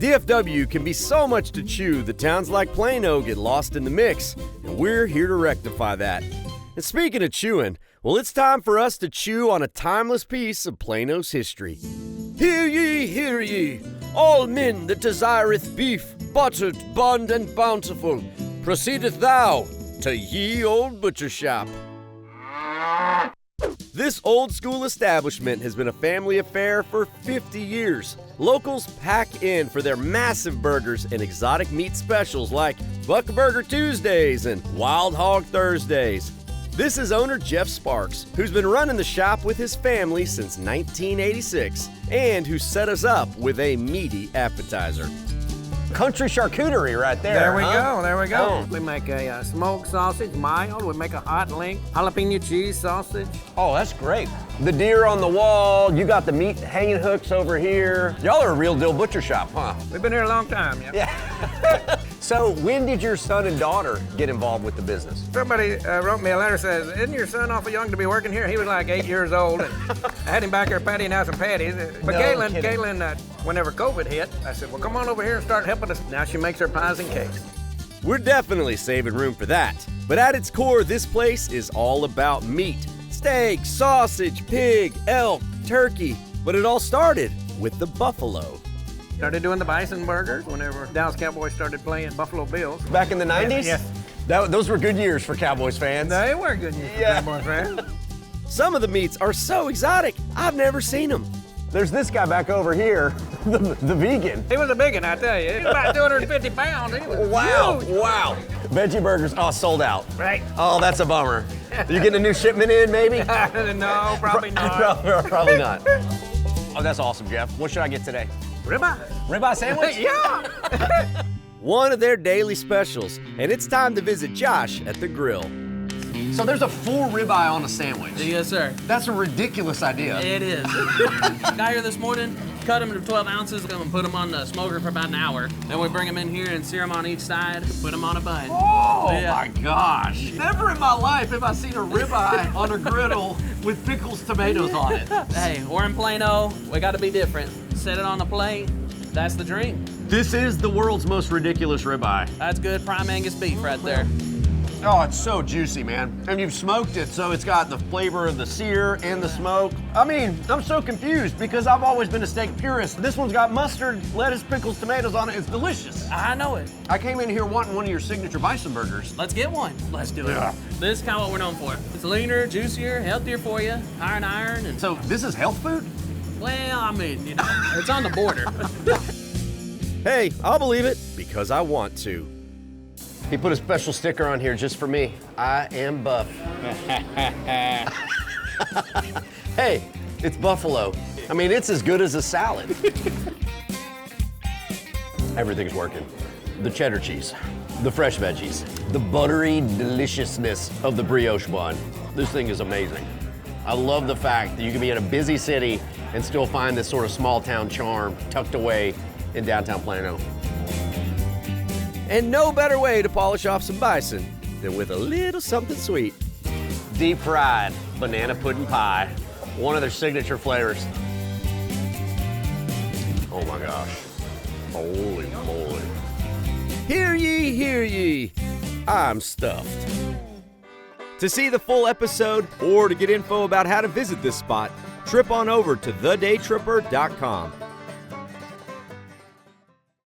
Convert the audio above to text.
DFW can be so much to chew that towns like Plano get lost in the mix, and we're here to rectify that. And speaking of chewing, well, it's time for us to chew on a timeless piece of Plano's history. Hear ye, all men that desireth beef, buttered, bunned, and bountiful, proceedeth thou to ye old butcher shop. This old-school establishment has been a family affair for 50 years. Locals pack in for their massive burgers and exotic meat specials like Buck Burger Tuesdays and Wild Hog Thursdays. This is owner Jeff Sparks, who's been running the shop with his family since 1986 and who set us up with a meaty appetizer. Country charcuterie right there. There we go. Oh. We make a smoked sausage, mild. We make a hot link, jalapeno cheese sausage. Oh, that's great. The deer on the wall, you got the meat hanging hooks over here. Y'all are a real deal butcher shop, huh? We've been here a long time, Yeah. So when did your son and daughter get involved with the business? Somebody wrote me a letter says, isn't your son awful young to be working here? He was like 8 years old, and I had him back there pattying out some patties. But No Galen, kidding. whenever COVID hit, I said, well, come on over here and start helping us. Now she makes her pies and cakes. We're definitely saving room for that. But at its core, this place is all about meat. Steak, sausage, pig, elk, turkey. But it all started with the buffalo. Started doing the Bison burgers whenever Dallas Cowboys started playing Buffalo Bills. Back in the 90s? Yes. Those were good years for Cowboys fans. They were good news for Cowboys fans. Some of the meats are so exotic, I've never seen them. There's this guy back over here, the vegan. He was a big one, I tell you. He was about 250 pounds. He was huge. Wow. Veggie burgers, sold out. Right. Oh, that's a bummer. You getting a new shipment in, maybe? No, probably not. Probably not. Oh, that's awesome, Jeff. What should I get today? Ribeye sandwich? Yeah. One of their daily specials, and it's time to visit Josh at the grill. So there's a full ribeye on a sandwich. Yes, sir. That's a ridiculous idea. It is. Got here this morning, cut them into 12 ounces, and put them on the smoker for about an hour. Then we bring them in here and sear them on each side, put them on a bun. Oh Yeah. my gosh. Never in my life have I seen a ribeye on a griddle with pickles, tomatoes on it. Hey, we're in Plano. We got to be different. Set it on the plate. That's the dream. This is the world's most ridiculous ribeye. That's good prime Angus beef right there. Oh, it's so juicy, man. And you've smoked it, so it's got the flavor of the sear and the smoke. I mean, I'm so confused because I've always been a steak purist. This one's got mustard, lettuce, pickles, tomatoes on it. It's delicious. I know it. I came in here wanting one of your signature Bison burgers. Let's get one. Let's do it. Yeah. This is kind of what we're known for. It's leaner, juicier, healthier for you, higher in iron, and So this is health food? well, I mean, you know, it's on the border. Hey, I'll believe it because I want to. He put a special sticker on here just for me. I am buff. Hey, it's buffalo. I mean, it's as good as a salad. Everything's working. The cheddar cheese, the fresh veggies, the buttery deliciousness of the brioche bun. This thing is amazing. I love the fact that you can be in a busy city and still find this sort of small town charm tucked away in downtown Plano. And no better way to polish off some bison than with a little something sweet. Deep fried banana pudding pie, one of their signature flavors. Oh my gosh, holy moly. Hear ye, hear ye, I'm stuffed. To see the full episode or to get info about how to visit this spot, trip on over to thedaytripper.com.